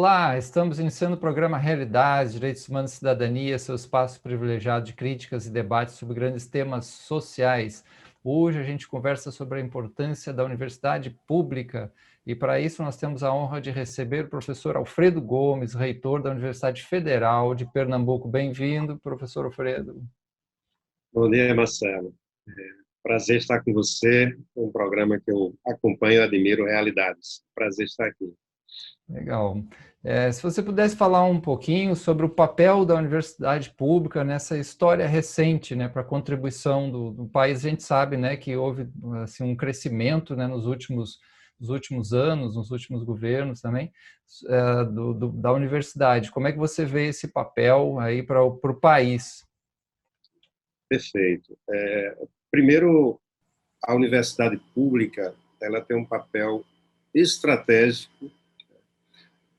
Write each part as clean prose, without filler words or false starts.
Olá, estamos iniciando o programa Realidades, Direitos Humanos e Cidadania, seu espaço privilegiado de críticas e debates sobre grandes temas sociais. Hoje a gente conversa sobre a importância da universidade pública e para isso nós temos a honra de receber o professor Alfredo Gomes, reitor da Universidade Federal de Pernambuco. Bem-vindo, professor Alfredo. Bom dia, Marcelo. Prazer estar com você, um programa que eu acompanho e admiro, Realidades. Prazer estar aqui. Legal. Se você pudesse falar um pouquinho sobre o papel da universidade pública nessa história recente, né, para a contribuição do país, a gente sabe, né, que houve assim, um crescimento, né, nos últimos anos, nos últimos governos também, da universidade. Como é que você vê esse papel aí para o país? Perfeito. Primeiro, a universidade pública, ela tem um papel estratégico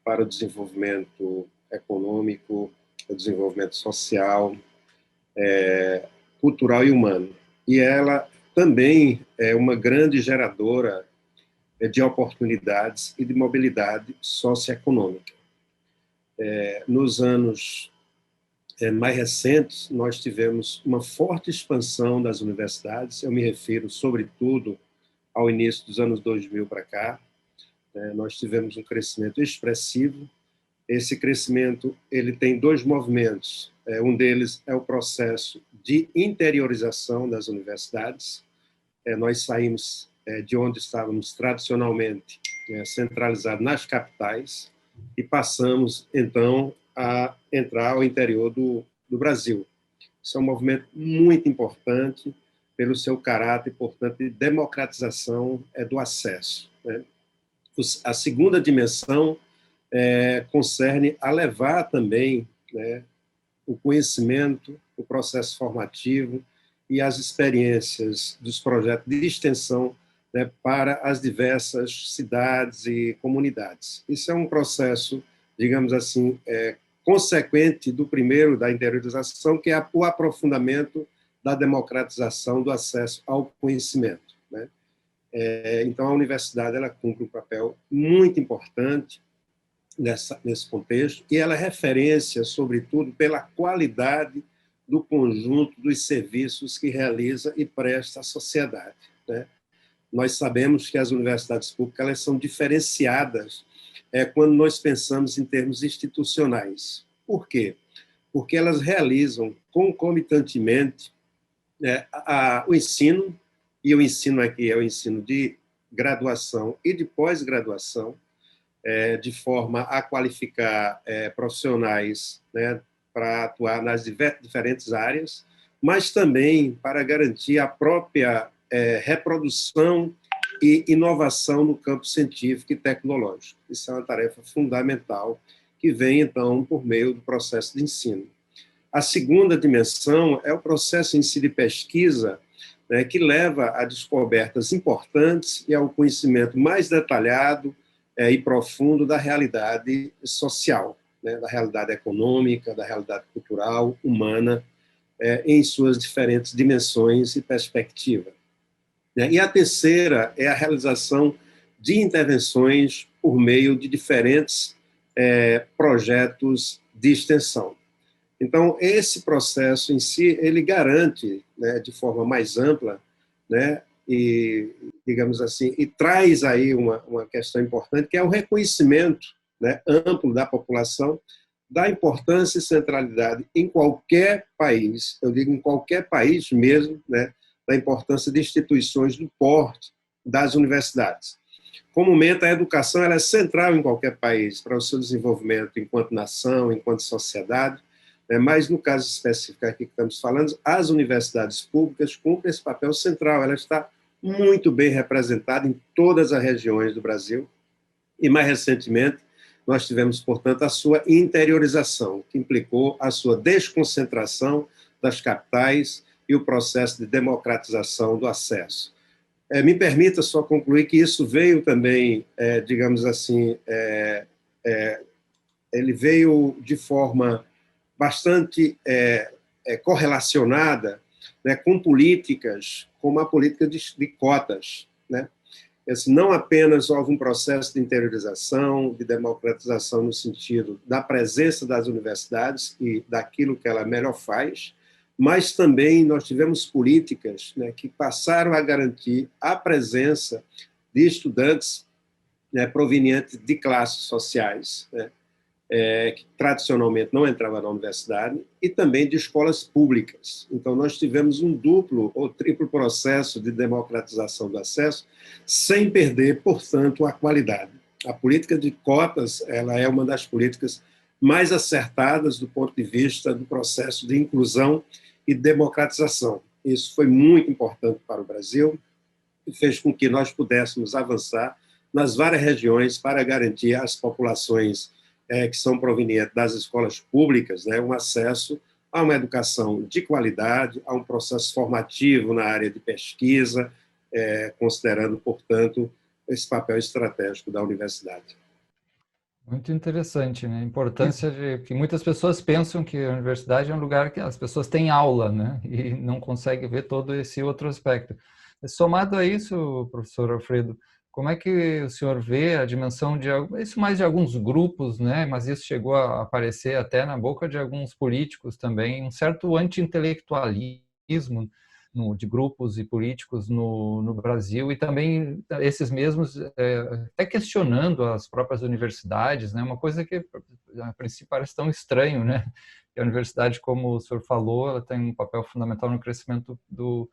para o desenvolvimento econômico, o desenvolvimento social, cultural e humano. E ela também é uma grande geradora de oportunidades e de mobilidade socioeconômica. Nos anos mais recentes, nós tivemos uma forte expansão das universidades, eu me refiro, sobretudo, ao início dos anos 2000 para cá. Nós tivemos um crescimento expressivo. Esse crescimento ele tem dois movimentos. Um deles é o processo de interiorização das universidades. Nós saímos de onde estávamos tradicionalmente centralizados nas capitais e passamos, então, a entrar ao interior do Brasil. Isso é um movimento muito importante pelo seu caráter, portanto, de democratização do acesso. Né? A segunda dimensão concerne a levar também, né, o conhecimento, o processo formativo e as experiências dos projetos de extensão, né, para as diversas cidades e comunidades. Isso é um processo, digamos assim, consequente do primeiro, da interiorização, que é o aprofundamento da democratização do acesso ao conhecimento. Né? Então, a universidade ela cumpre um papel muito importante nesse contexto, e ela é referência, sobretudo, pela qualidade do conjunto dos serviços que realiza e presta à sociedade. Né? Nós sabemos que as universidades públicas elas são diferenciadas quando nós pensamos em termos institucionais. Por quê? Porque elas realizam concomitantemente o ensino, e o ensino aqui é o ensino de graduação e de pós-graduação, de forma a qualificar profissionais, né, para atuar nas diferentes áreas, mas também para garantir a própria reprodução e inovação no campo científico e tecnológico. Isso é uma tarefa fundamental que vem, então, por meio do processo de ensino. A segunda dimensão é o processo em si de pesquisa, né, que leva a descobertas importantes e ao conhecimento mais detalhado e profundo da realidade social, né, da realidade econômica, da realidade cultural, humana, em suas diferentes dimensões e perspectivas. E a terceira é a realização de intervenções por meio de diferentes projetos de extensão. Então, esse processo em si, ele garante, né, de forma mais ampla, né, e, digamos assim, e traz aí uma questão importante, que é o reconhecimento, né, amplo da população da importância e centralidade em qualquer país, eu digo em qualquer país mesmo, né, da importância de instituições do porte das universidades. Comumente, a educação ela é central em qualquer país para o seu desenvolvimento enquanto nação, enquanto sociedade, mas no caso específico aqui que estamos falando, as universidades públicas cumprem esse papel central, ela está muito bem representada em todas as regiões do Brasil, e mais recentemente nós tivemos, portanto, a sua interiorização, que implicou a sua desconcentração das capitais e o processo de democratização do acesso. Me permita só concluir que isso veio também, digamos assim, ele veio de forma bastante correlacionada, né, com políticas como a política de cotas, né, Não apenas houve um processo de interiorização, de democratização no sentido da presença das universidades e daquilo que ela melhor faz, mas também nós tivemos políticas, né, que passaram a garantir a presença de estudantes, né, provenientes de classes sociais, né, que tradicionalmente não entravam na universidade, e também de escolas públicas. Então, nós tivemos um duplo ou triplo processo de democratização do acesso, sem perder, portanto, a qualidade. A política de cotas, ela é uma das políticas mais acertadas do ponto de vista do processo de inclusão e democratização. Isso foi muito importante para o Brasil e fez com que nós pudéssemos avançar nas várias regiões para garantir às populações que são provenientes das escolas públicas, né, um acesso a uma educação de qualidade, a um processo formativo na área de pesquisa, considerando, portanto, esse papel estratégico da universidade. Muito interessante, né? A importância de que muitas pessoas pensam que a universidade é um lugar que as pessoas têm aula, né? E não conseguem ver todo esse outro aspecto. Somado a isso, professor Alfredo, como é que o senhor vê a dimensão de isso mais de alguns grupos, né? Mas isso chegou a aparecer até na boca de alguns políticos também, um certo anti-intelectualismo de grupos e políticos no Brasil, e também esses mesmos até questionando as próprias universidades, né? Uma coisa que a princípio parece tão estranho, né? Que a universidade, como o senhor falou, ela tem um papel fundamental no crescimento do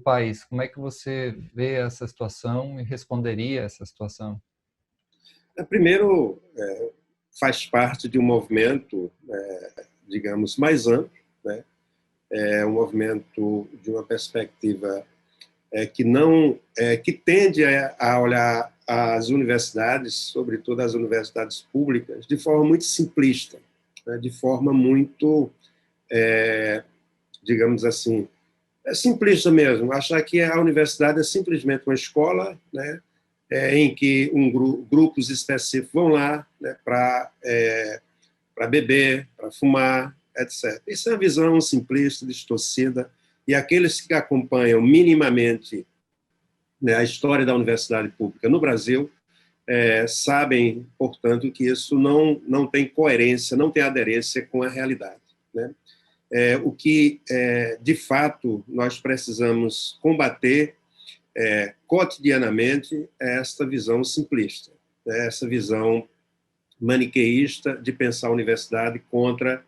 país. Como é que você vê essa situação e responderia a essa situação? Primeiro, faz parte de um movimento, digamos, mais amplo, né? É um movimento de uma perspectiva que não que tende a olhar as universidades, sobretudo as universidades públicas, de forma muito simplista, né? De forma muito, digamos assim, simplista mesmo, achar que a universidade é simplesmente uma escola, né, em que grupos específicos vão lá, né, para beber, para fumar, etc. Isso é uma visão simplista, distorcida, e aqueles que acompanham minimamente, né, a história da universidade pública no Brasil sabem, portanto, que isso não tem coerência, não tem aderência com a realidade, né? O que, de fato, nós precisamos combater cotidianamente é esta visão simplista, né? Essa visão maniqueísta de pensar a universidade contra,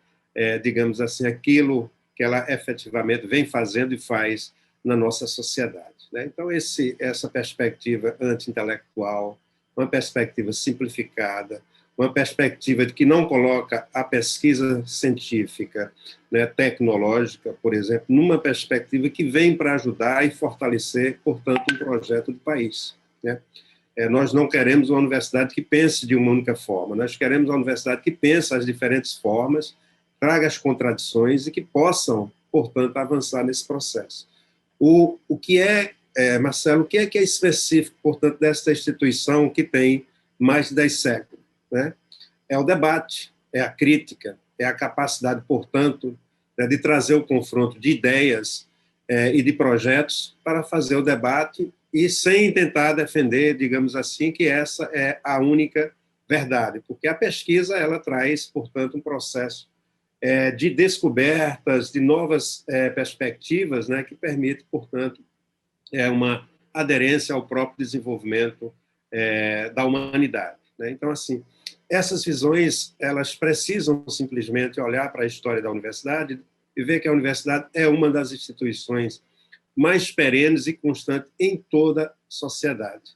digamos assim, aquilo que ela efetivamente vem fazendo e faz na nossa sociedade, né? Então, essa perspectiva anti-intelectual, uma perspectiva simplificada, uma perspectiva de que não coloca a pesquisa científica, né, tecnológica, por exemplo, numa perspectiva que vem para ajudar e fortalecer, portanto, um projeto de país, né? Nós não queremos uma universidade que pense de uma única forma, nós queremos uma universidade que pense as diferentes formas, traga as contradições e que possam, portanto, avançar nesse processo. O que Marcelo, o que é específico, portanto, desta instituição que tem mais de 10 séculos, né? É o debate, é a crítica, é a capacidade, portanto, né, de trazer o confronto de ideias e de projetos para fazer o debate e sem tentar defender, digamos assim, que essa é a única verdade, porque a pesquisa ela traz, portanto, um processo de descobertas, de novas perspectivas, né, que permite, portanto, uma aderência ao próprio desenvolvimento da humanidade, né? Então, assim, essas visões elas precisam simplesmente olhar para a história da universidade e ver que a universidade é uma das instituições mais perenes e constantes em toda a sociedade.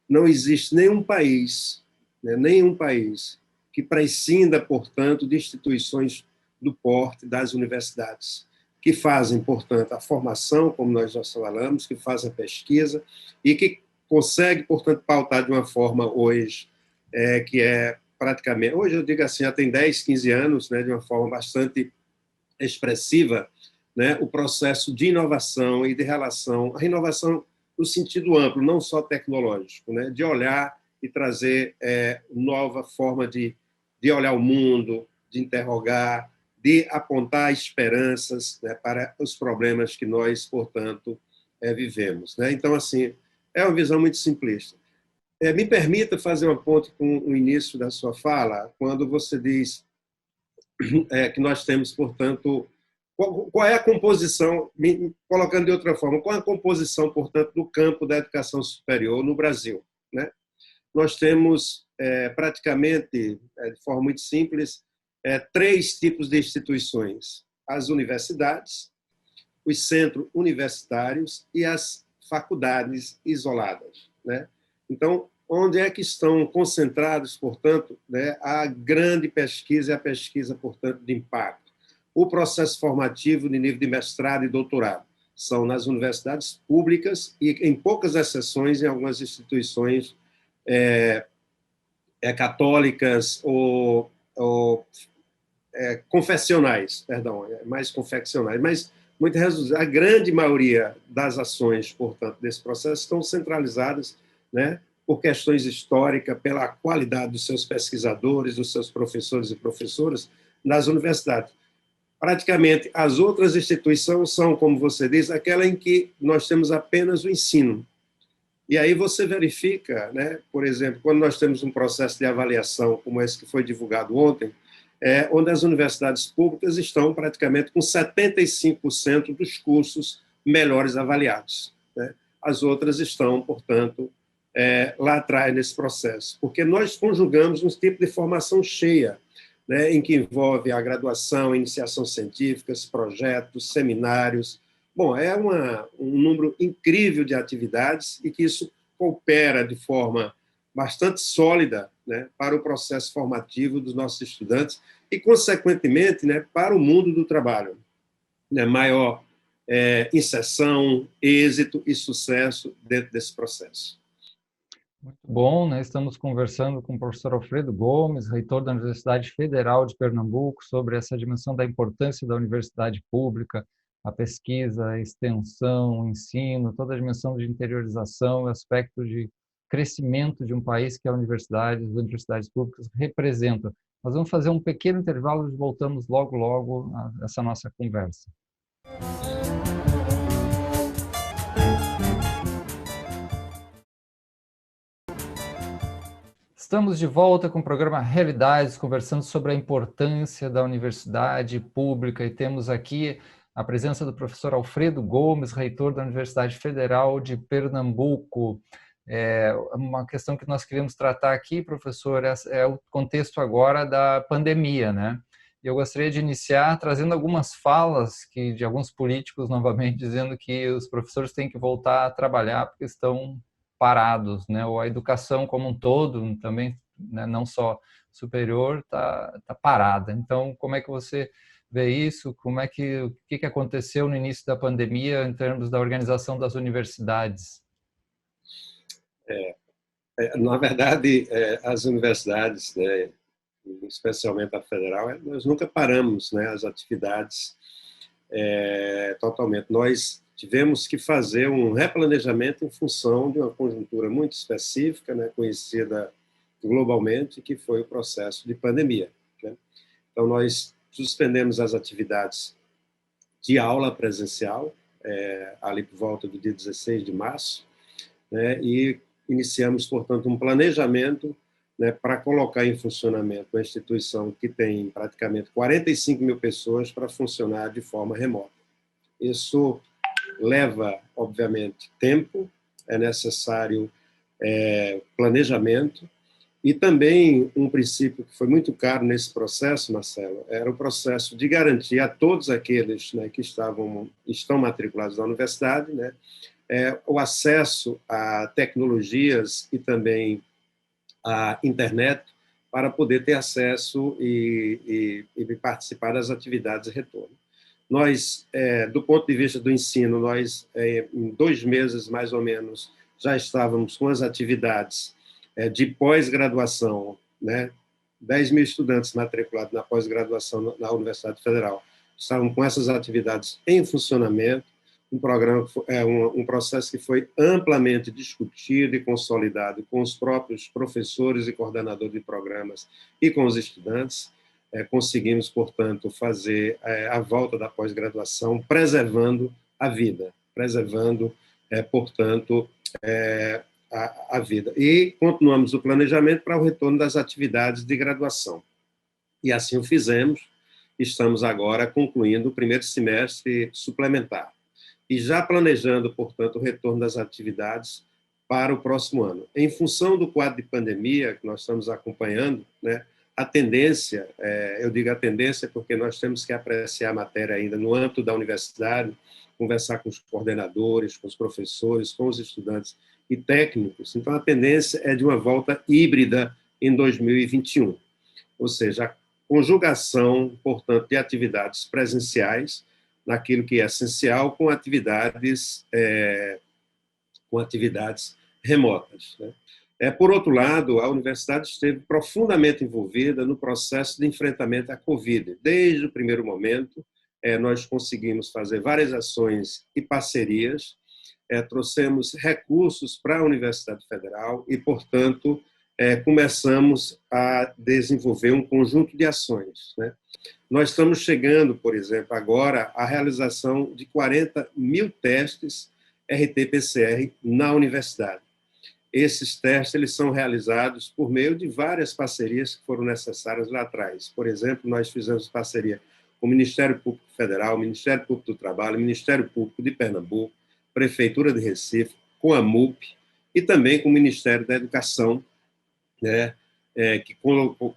Não existe nenhum país, né, nenhum país que prescinda, portanto, de instituições do porte das universidades, que fazem, portanto, a formação, como nós já falamos, que fazem a pesquisa e que consegue, portanto, pautar de uma forma hoje que é praticamente, hoje eu digo assim, já tem 10, 15 anos, né, de uma forma bastante expressiva, né, o processo de inovação e de relação, a inovação no sentido amplo, não só tecnológico, né, de olhar e trazer nova forma de olhar o mundo, de interrogar, de apontar esperanças, né, para os problemas que nós, portanto, vivemos, né? Então, assim, é uma visão muito simplista. Me permita fazer uma ponte com o início da sua fala, quando você diz que nós temos, portanto, qual é a composição, colocando de outra forma, qual é a composição, portanto, do campo da educação superior no Brasil, né? Nós temos, praticamente, de forma muito simples, três tipos de instituições: as universidades, os centros universitários e as faculdades isoladas, né? Então, onde é que estão concentrados, portanto, né, a grande pesquisa e a pesquisa, portanto, de impacto? O processo formativo de nível de mestrado e doutorado são nas universidades públicas e, em poucas exceções, em algumas instituições católicas ou confessionais, perdão, mais confeccionais, mas a grande maioria das ações, portanto, desse processo estão centralizadas, né, por questões históricas, pela qualidade dos seus pesquisadores, dos seus professores e professoras nas universidades. Praticamente, as outras instituições são, como você diz, aquela em que nós temos apenas o ensino. E aí você verifica, né, por exemplo, quando nós temos um processo de avaliação como esse que foi divulgado ontem, onde as universidades públicas estão praticamente com 75% dos cursos melhores avaliados, né? As outras estão, portanto, lá atrás nesse processo, porque nós conjugamos um tipo de formação cheia, né, em que envolve a graduação, iniciação científica, projetos, seminários. Bom, um número incrível de atividades e que isso coopera de forma bastante sólida, né, para o processo formativo dos nossos estudantes e, consequentemente, né, para o mundo do trabalho. Né, maior inserção, êxito e sucesso dentro desse processo. Muito bom, né? Estamos conversando com o professor Alfredo Gomes, reitor da Universidade Federal de Pernambuco, sobre essa dimensão da importância da universidade pública, a pesquisa, a extensão, o ensino, toda a dimensão de interiorização, o aspecto de crescimento de um país que a universidade, as universidades públicas representam. Nós vamos fazer um pequeno intervalo e voltamos logo a essa nossa conversa. Estamos de volta com o programa Realidades, conversando sobre a importância da universidade pública, e temos aqui a presença do professor Alfredo Gomes, reitor da Universidade Federal de Pernambuco. Uma questão que nós queríamos tratar aqui, professor, é o contexto agora da pandemia, né? Eu gostaria de iniciar trazendo algumas falas de alguns políticos, novamente, dizendo que os professores têm que voltar a trabalhar porque estão parados, né? Ou a educação como um todo, também, né, não só superior, tá parada. Então, como é que você vê isso? O que aconteceu no início da pandemia em termos da organização das universidades? Na verdade, as universidades, né, especialmente a federal, nós nunca paramos, né, as atividades totalmente. Nós tivemos que fazer um replanejamento em função de uma conjuntura muito específica, né, conhecida globalmente, que foi o processo de pandemia, né? Então, nós suspendemos as atividades de aula presencial, ali por volta do dia 16 de março, né, e iniciamos, portanto, um planejamento, né, para colocar em funcionamento uma instituição que tem praticamente 45 mil pessoas para funcionar de forma remota. Isso leva, obviamente, tempo, é necessário planejamento, e também um princípio que foi muito caro nesse processo, Marcelo, era o processo de garantir a todos aqueles, né, que estão matriculados na universidade, né, o acesso a tecnologias e também a internet para poder ter acesso e participar das atividades de retorno. Nós, do ponto de vista do ensino, nós, em 2 meses, mais ou menos, já estávamos com as atividades de pós-graduação, né? 10 mil estudantes matriculados na pós-graduação na Universidade Federal estavam com essas atividades em funcionamento, um processo que foi amplamente discutido e consolidado com os próprios professores e coordenadores de programas e com os estudantes. Conseguimos, portanto, fazer a volta da pós-graduação preservando a vida, preservando, portanto, a vida. E continuamos o planejamento para o retorno das atividades de graduação. E assim o fizemos. Estamos agora concluindo o primeiro semestre suplementar. E já planejando, portanto, o retorno das atividades para o próximo ano. Em função do quadro de pandemia que nós estamos acompanhando, né, a tendência, eu digo a tendência porque nós temos que apreciar a matéria ainda no âmbito da universidade, conversar com os coordenadores, com os professores, com os estudantes e técnicos. Então, a tendência é de uma volta híbrida em 2021, ou seja, a conjugação, portanto, de atividades presenciais, naquilo que é essencial, com atividades remotas, né? Por outro lado, a universidade esteve profundamente envolvida no processo de enfrentamento à Covid. Desde o primeiro momento, nós conseguimos fazer várias ações e parcerias, trouxemos recursos para a Universidade Federal e, portanto, começamos a desenvolver um conjunto de ações, né? Nós estamos chegando, por exemplo, agora à realização de 40 mil testes RT-PCR na universidade. Esses testes eles são realizados por meio de várias parcerias que foram necessárias lá atrás. Por exemplo, nós fizemos parceria com o Ministério Público Federal, o Ministério Público do Trabalho, o Ministério Público de Pernambuco, Prefeitura de Recife, com a MUP e também com o Ministério da Educação, né, que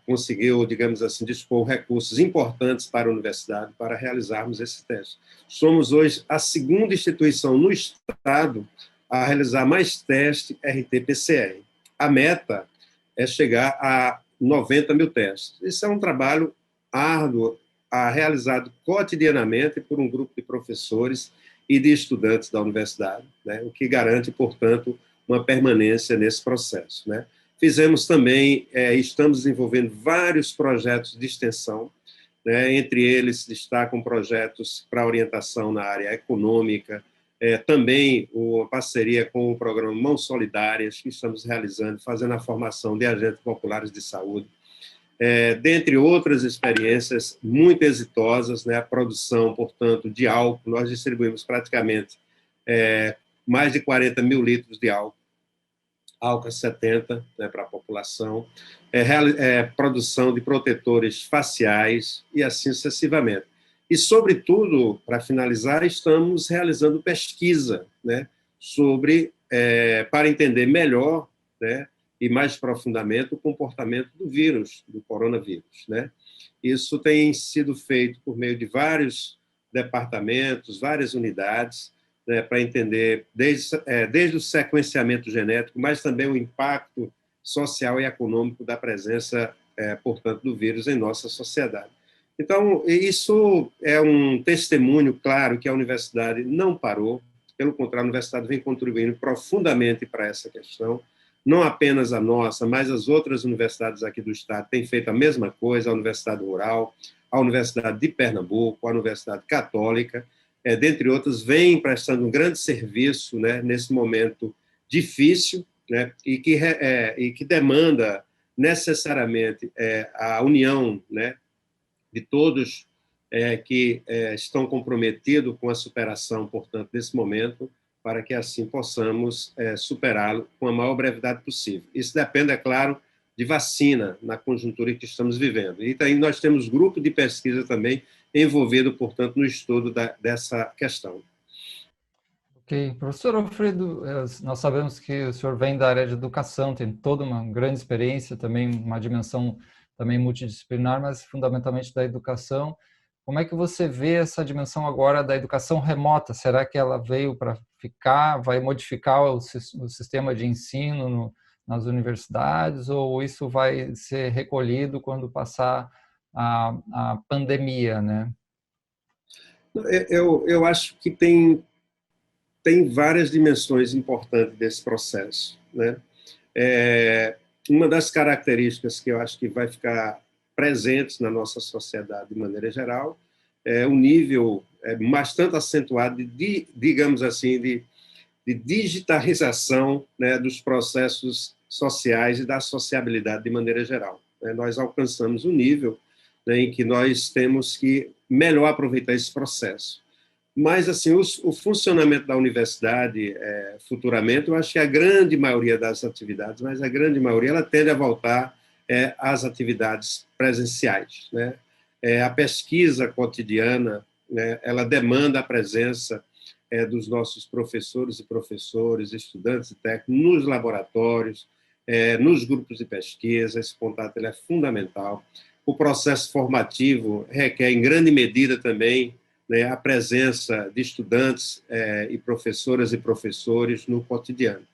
conseguiu, digamos assim, dispor recursos importantes para a universidade para realizarmos esse teste. Somos hoje a segunda instituição no Estado a realizar mais testes RT-PCR. A meta é chegar a 90 mil testes. Isso é um trabalho árduo, realizado cotidianamente por um grupo de professores e de estudantes da universidade, né, o que garante, portanto, uma permanência nesse processo, né? Fizemos também, estamos desenvolvendo vários projetos de extensão, né? Entre eles destacam projetos para orientação na área econômica, também uma parceria com o programa Mãos Solidárias, que estamos realizando, fazendo a formação de agentes populares de saúde, dentre outras experiências muito exitosas, né? A produção, portanto, de álcool, nós distribuímos praticamente mais de 40 mil litros de álcool 70, né, para a população, produção de protetores faciais e assim sucessivamente. E, sobretudo, para finalizar, estamos realizando pesquisa, né, para entender melhor, né, e mais profundamente o comportamento do vírus, do coronavírus, né? Isso tem sido feito por meio de vários departamentos, várias unidades, né, para entender desde o sequenciamento genético, mas também o impacto social e econômico da presença, portanto, do vírus em nossa sociedade. Então, isso é um testemunho claro que a universidade não parou, pelo contrário, a universidade vem contribuindo profundamente para essa questão, não apenas a nossa, mas as outras universidades aqui do Estado têm feito a mesma coisa, a Universidade Rural, a Universidade de Pernambuco, a Universidade Católica, dentre outras, vem prestando um grande serviço, né, nesse momento difícil, né, e que demanda necessariamente a união, né, de todos que estão comprometidos com a superação, portanto, desse momento, para que assim possamos superá-lo com a maior brevidade possível. Isso depende, é claro, de vacina na conjuntura em que estamos vivendo. E aí nós temos grupo de pesquisa também envolvido, portanto, no estudo dessa questão. Ok. Professor Alfredo, nós sabemos que o senhor vem da área de educação, tem toda uma grande experiência, também uma dimensão também multidisciplinar, mas fundamentalmente da educação. Como é que você vê essa dimensão agora da educação remota? Será que ela veio para ficar, vai modificar o sistema de ensino nas universidades, ou isso vai ser recolhido quando passar a pandemia, né? Eu acho que tem várias dimensões importantes desse processo, né? Uma das características que eu acho que vai ficar presentes na nossa sociedade de maneira geral é o nível bastante acentuado digamos assim, de digitalização, né, dos processos sociais e da sociabilidade de maneira geral. Nós alcançamos um nível, né, em que nós temos que melhor aproveitar esse processo. Mas, assim, o funcionamento da universidade, futuramente, eu acho que a grande maioria das atividades, mas a grande maioria, ela tende a voltar às atividades presenciais, né? A pesquisa cotidiana, né, ela demanda a presença dos nossos professores e professores, estudantes e técnicos, nos laboratórios, nos grupos de pesquisa. Esse contato ele é fundamental. O processo formativo requer, em grande medida, também, né, a presença de estudantes e professoras e professores no cotidiano.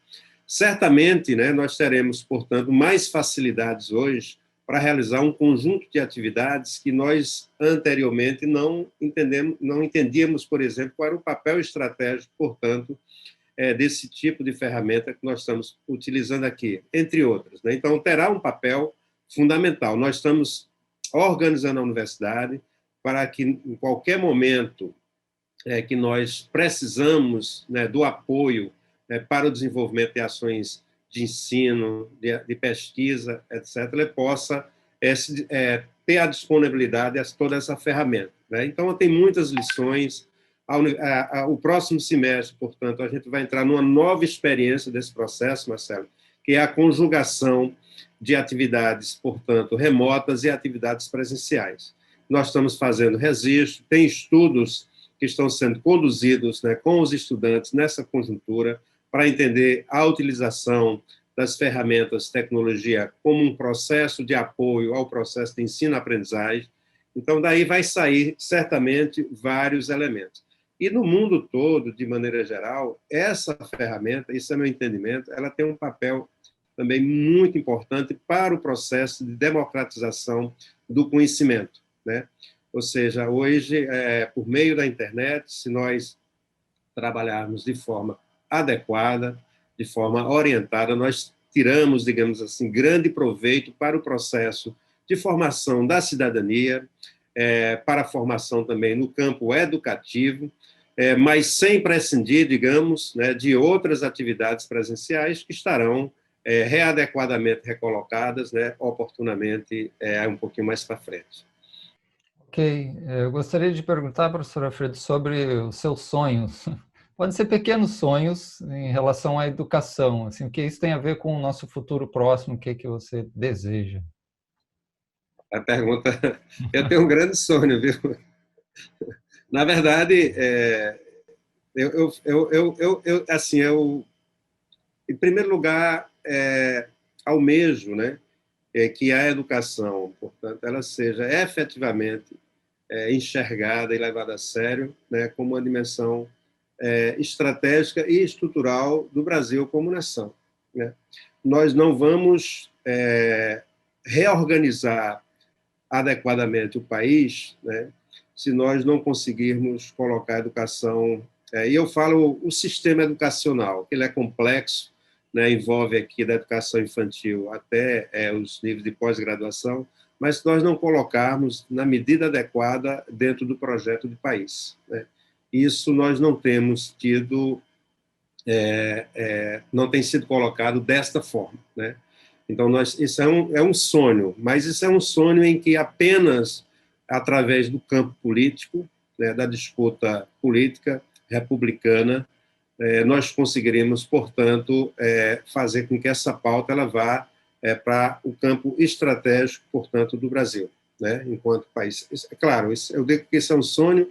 Certamente, né, nós teremos, portanto, mais facilidades hoje para realizar um conjunto de atividades que nós anteriormente não entendíamos, por exemplo, qual era o papel estratégico, portanto, desse tipo de ferramenta que nós estamos utilizando aqui, entre outras, né? Então, terá um papel fundamental. Nós estamos organizando a universidade para que, em qualquer momento que nós precisamos, né, do apoio, né, para o desenvolvimento de ações de ensino, de pesquisa, etc., ele possa ter a disponibilidade de toda essa ferramenta, né? Então, tem muitas lições. O próximo semestre, portanto, a gente vai entrar numa nova experiência desse processo, Marcelo, que é a conjugação de atividades, portanto, remotas e atividades presenciais. Nós estamos fazendo registro, tem estudos que estão sendo conduzidos, né, com os estudantes nessa conjuntura, para entender a utilização das ferramentas de tecnologia como um processo de apoio ao processo de ensino-aprendizagem. Então, daí vai sair, certamente, vários elementos. E no mundo todo, de maneira geral, essa ferramenta, isso é meu entendimento, ela tem um papel também muito importante para o processo de democratização do conhecimento, né? Ou seja, hoje, por meio da internet, se nós trabalharmos de forma adequada, de forma orientada, nós tiramos, digamos assim, grande proveito para o processo de formação da cidadania, para a formação também no campo educativo, mas sem prescindir, digamos, né, de outras atividades presenciais que estarão readequadamente recolocadas, né, oportunamente, um pouquinho mais para frente. Ok, eu gostaria de perguntar, professor Alfredo, sobre os seus sonhos. Podem ser pequenos sonhos em relação à educação, assim, o que isso tem a ver com o nosso futuro próximo, o que você deseja? A pergunta, eu tenho um grande sonho, viu? Na verdade, assim, em primeiro lugar, almejo, né, que a educação, portanto, ela seja efetivamente enxergada e levada a sério, né, como uma dimensão estratégica e estrutural do Brasil como nação, né? Nós não vamos reorganizar adequadamente o país, né, se nós não conseguirmos colocar a educação, e eu falo o sistema educacional, que ele é complexo, né, envolve aqui da educação infantil até os níveis de pós-graduação, mas se nós não colocarmos na medida adequada dentro do projeto de país, né? Isso nós não temos tido, não tem sido colocado desta forma, né? Então, isso é um sonho, mas isso é um sonho em que apenas através do campo político, né, da disputa política republicana, nós conseguiremos, portanto, fazer com que essa pauta ela vá para o campo estratégico, portanto, do Brasil, né, enquanto país. Claro, eu digo que isso é um sonho,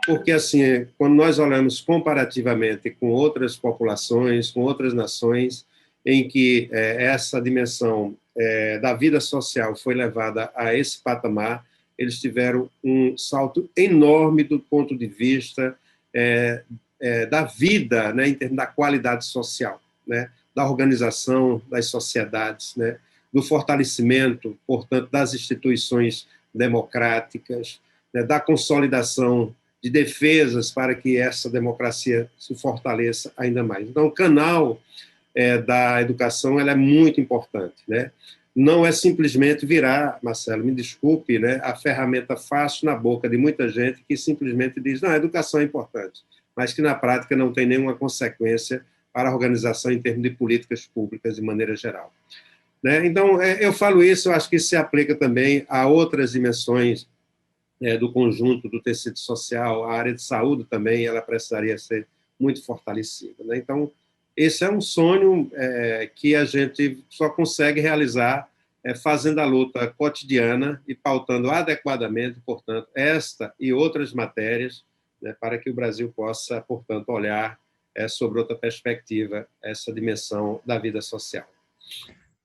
porque, assim, quando nós olhamos comparativamente com outras populações, com outras nações, em que essa dimensão da vida social foi levada a esse patamar, eles tiveram um salto enorme do ponto de vista da vida, né, em termos da qualidade social, né, da organização das sociedades, né, do fortalecimento, portanto, das instituições democráticas, né, da consolidação de defesas para que essa democracia se fortaleça ainda mais. Então, o canal da educação ela é muito importante, né? Não é simplesmente virar, Marcelo, me desculpe, né, a ferramenta fácil na boca de muita gente que simplesmente diz, não, a educação é importante, mas que na prática não tem nenhuma consequência para a organização em termos de políticas públicas de maneira geral, né? Então, eu falo isso, eu acho que isso se aplica também a outras dimensões do conjunto do tecido social, a área de saúde também, ela precisaria ser muito fortalecida, né? Então, esse é um sonho que a gente só consegue realizar fazendo a luta cotidiana e pautando adequadamente, portanto, esta e outras matérias, né, para que o Brasil possa, portanto, olhar sobre outra perspectiva essa dimensão da vida social.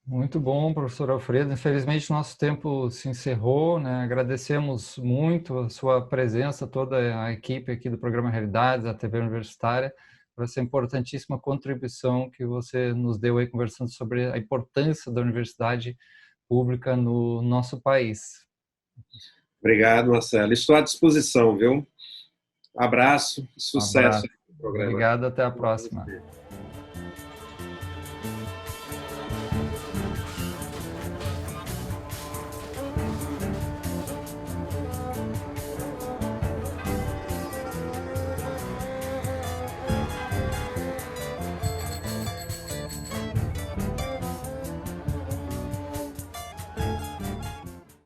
Muito bom, professor Alfredo. Infelizmente, nosso tempo se encerrou, né? Agradecemos muito a sua presença, toda a equipe aqui do Programa Realidades, da TV Universitária, por essa importantíssima contribuição que você nos deu aí, conversando sobre a importância da universidade pública no nosso país. Obrigado, Marcelo. Estou à disposição, viu? Abraço, Um sucesso abraço. no programa. Obrigado, até a próxima.